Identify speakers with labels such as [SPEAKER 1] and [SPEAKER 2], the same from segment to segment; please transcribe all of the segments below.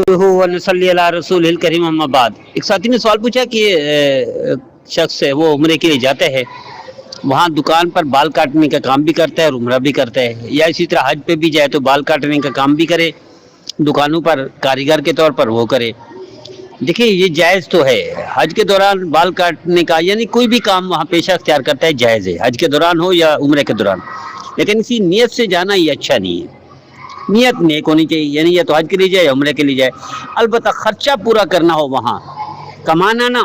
[SPEAKER 1] ونصلی علی رسول الکریم اما بعد۔ ایک ساتھی نے سوال پوچھا کہ شخص ہے وہ عمرے کے لیے جاتا ہے، وہاں دکان پر بال کاٹنے کا کام بھی کرتا ہے اور عمرہ بھی کرتا ہے، یا اسی طرح حج پہ بھی جائے تو بال کاٹنے کا کام بھی کرے، دکانوں پر کاریگر کے طور پر وہ کرے۔ دیکھیں یہ جائز تو ہے، حج کے دوران بال کاٹنے کا یعنی کوئی بھی کام وہاں پیشہ اختیار کرتا ہے جائز ہے، حج کے دوران ہو یا عمرے کے دوران، لیکن اسی نیت سے جانا یہ اچھا نہیں ہے۔ نیت نیک ہونی چاہیے، یعنی یا تو حج کے لیے جائے یا عمرے کے لیے جائے، البتہ خرچہ پورا کرنا ہو، وہاں کمانا نہ،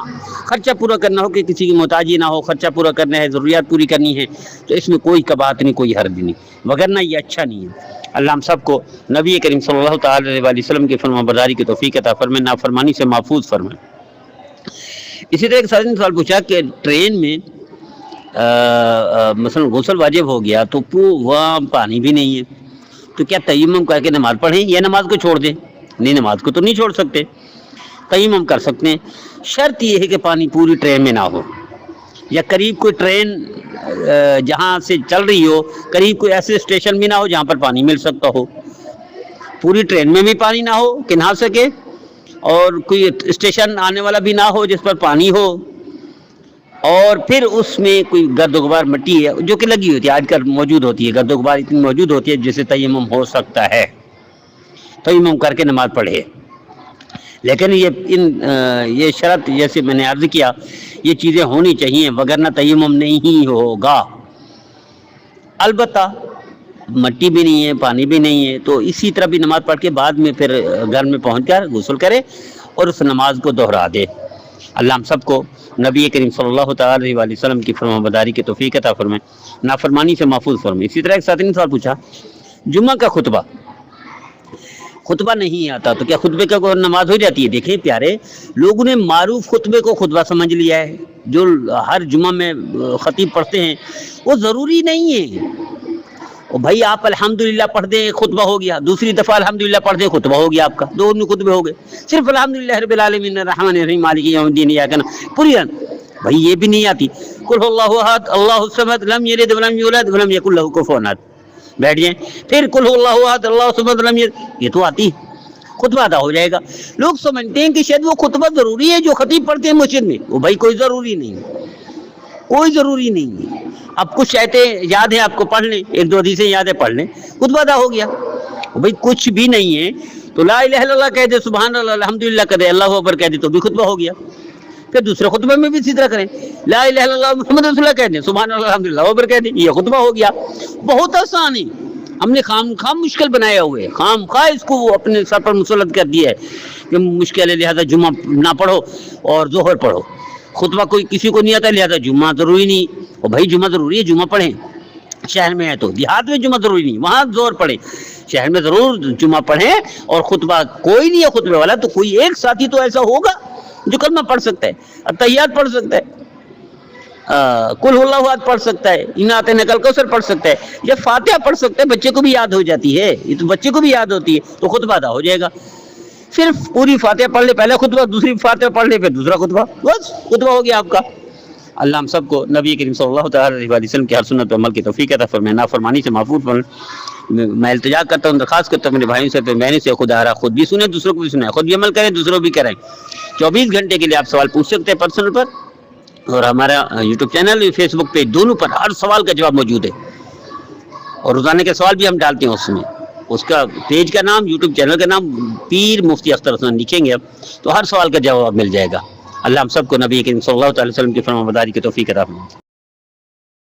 [SPEAKER 1] خرچہ پورا کرنا ہو کہ کسی کی محتاجی نہ ہو، خرچہ پورا کرنا ہے، ضروریات پوری کرنی ہے، تو اس میں کوئی کباہت نہیں، کوئی حرج نہیں، وگرنہ یہ اچھا نہیں ہے۔ اللہ ہم سب کو نبی کریم صلی اللہ تعالی علیہ وسلم کی فرما برداری کی توفیق عطا فرمائے، نافرمانی سے محفوظ فرمائے۔ اسی طرح ایک ساتھی نے سوال پوچھا کہ ٹرین میں مثلا غسل واجب ہو گیا تو وہاں پانی بھی نہیں ہے، تو کیا تیمم کر کے نماز پڑھیں یا نماز کو چھوڑ دیں؟ نہیں، نماز کو تو نہیں چھوڑ سکتے، تیمم کر سکتے ہیں، شرط یہ ہے کہ پانی پوری ٹرین میں نہ ہو، یا قریب کوئی ٹرین جہاں سے چل رہی ہو قریب کوئی ایسے اسٹیشن بھی نہ ہو جہاں پر پانی مل سکتا ہو، پوری ٹرین میں بھی پانی نہ ہو کہ نہ سکے، اور کوئی اسٹیشن آنے والا بھی نہ ہو جس پر پانی ہو، اور پھر اس میں کوئی گرد و غبار مٹی ہے جو کہ لگی ہوتی ہے، آج کل موجود ہوتی ہے، گرد و غبار اتنی موجود ہوتی ہے جس سے تیمم ہو سکتا ہے، تیمم کر کے نماز پڑھے۔ لیکن یہ شرط جیسے میں نے عرض کیا یہ چیزیں ہونی چاہیے، وگرنہ تیمم نہیں ہوگا۔ البتہ مٹی بھی نہیں ہے، پانی بھی نہیں ہے، تو اسی طرح بھی نماز پڑھ کے بعد میں پھر گھر میں پہنچ کر غسل کرے اور اس نماز کو دہرا دے۔ اللہ ہم سب کو نبی کریم صلی اللہ تعالی علیہ وسلم کی فرما برداری کی توفیق عطا فرمائے، نافرمانی سے محفوظ فرمائے۔ اسی طرح ایک ساتھی نے سوال پوچھا جمعہ کا خطبہ نہیں آتا تو کیا خطبے کا نماز ہو جاتی ہے؟ دیکھیں پیارے، لوگوں نے معروف خطبے کو خطبہ سمجھ لیا ہے، جو ہر جمعہ میں خطیب پڑھتے ہیں وہ ضروری نہیں ہے۔ اور بھائی آپ الحمدللہ پڑھ دیں خطبہ ہو گیا، دوسری دفعہ الحمدللہ پڑھ دیں خطبہ ہو گیا آپ کا، دو خطبے ہو گئے، صرف الحمدللہ رب العالمین الرحمن الرحیم مالک یوم الدین ایاک نعبد پوری بھائی یہ بھی نہیں آتی، قل هو اللہ احد اللہ الصمد لم یلد ولم یولد ولم یکن له کفوا احد، بیٹھ جائیں، پھر قل هو اللہ احد اللہ الصمد لم یلد، یہ تو آتی، خطبہ ادا ہو جائے گا۔ لوگ سمجھتے ہیں کہ شاید وہ خطبہ ضروری ہے جو خطیب پڑھتے ہیں مسجد میں، وہ بھائی کوئی ضروری نہیں، کوئی ضروری نہیں ہے۔ اب کچھ آیتیں یاد ہیں آپ کو پڑھ لیں، ایک دو حدیثیں یاد ہے پڑھ لیں، خطبہ ادا ہو گیا۔ بھائی کچھ بھی نہیں ہے تو لا الہ الا اللہ کہہ دے، سبحان اللہ الحمدللہ کہہ دے، اللہ اکبر کہہ دے تو بھی خطبہ ہو گیا۔ پھر دوسرے خطبے میں بھی اسی طرح کریں، لا الہ الا اللہ محمد رسول اللہ کہہ دیں، سبحان اللہ الحمدللہ اکبر کہہ دیں، یہ خطبہ ہو گیا۔ بہت آسان ہے، ہم نے خام مشکل بنایا ہوئے ہے، خام خواہ اس کو اپنے سر پر مسلط کر دیا ہے کہ مشکل ہے لہذا جمعہ نہ پڑھو اور ظہر پڑھو، خطبہ کوئی کسی کو نہیں آتا لہذا جمعہ ضروری نہیں۔ اور بھائی جمعہ ضروری ہے، جمعہ پڑھیں، شہر میں ہے تو، دیہات میں جمعہ ضروری نہیں، وہاں ظہر پڑھیں، شہر میں ضرور جمعہ پڑھیں، اور خطبہ کوئی نہیں ہے خطبے والا تو کوئی ایک ساتھی تو ایسا ہوگا جو کلمہ پڑھ سکتا ہے، التحیات پڑھ سکتا ہے، قل اللہ احد پڑھ سکتا ہے، انا اعطیناک الکوثر پڑھ سکتا ہے، یا فاتحہ پڑھ سکتا ہے، بچے کو بھی یاد ہو جاتی ہے، یہ تو بچے کو بھی یاد ہوتی ہے تو خطبہ ادا ہو جائے گا۔ صرف پوری فاتحہ پڑھ لے پہلا خطبہ، دوسری فاتحہ پڑھ لے پھر دوسرا خطبہ، بس خطبہ ہو گیا آپ کا۔ اللہ ہم سب کو نبی کریم صلی اللہ تعالی علیہ وسلم کی ہر سنت و عمل کی توفیق عطا فرمائے، نافرمانی سے محفوظ فرمائے۔ میں التجا کرتا ہوں، درخواست کرتا ہوں میرے بھائیوں سے، بہنوں سے، خدا را خود بھی سنیں دوسروں کو بھی سنیں، خود بھی عمل کریں دوسروں بھی کریں۔ 24 گھنٹے کے لیے آپ سوال پوچھ سکتے ہیں پرسنل پر، اور ہمارا یوٹیوب چینل فیس بک پہ دونوں پر ہر سوال کا جواب موجود ہے، اور روزانہ کے سوال بھی ہم ڈالتے ہیں اس میں، اس کا پیج کا نام، یوٹیوب چینل کا نام پیر مفتی اختر حسن لکھیں گے اب تو ہر سوال کا جواب مل جائے گا۔ اللہ ہم سب کو نبی کریم صلی اللہ علیہ وسلم کی فرمانبرداری کی توفیق عطا فرمائے۔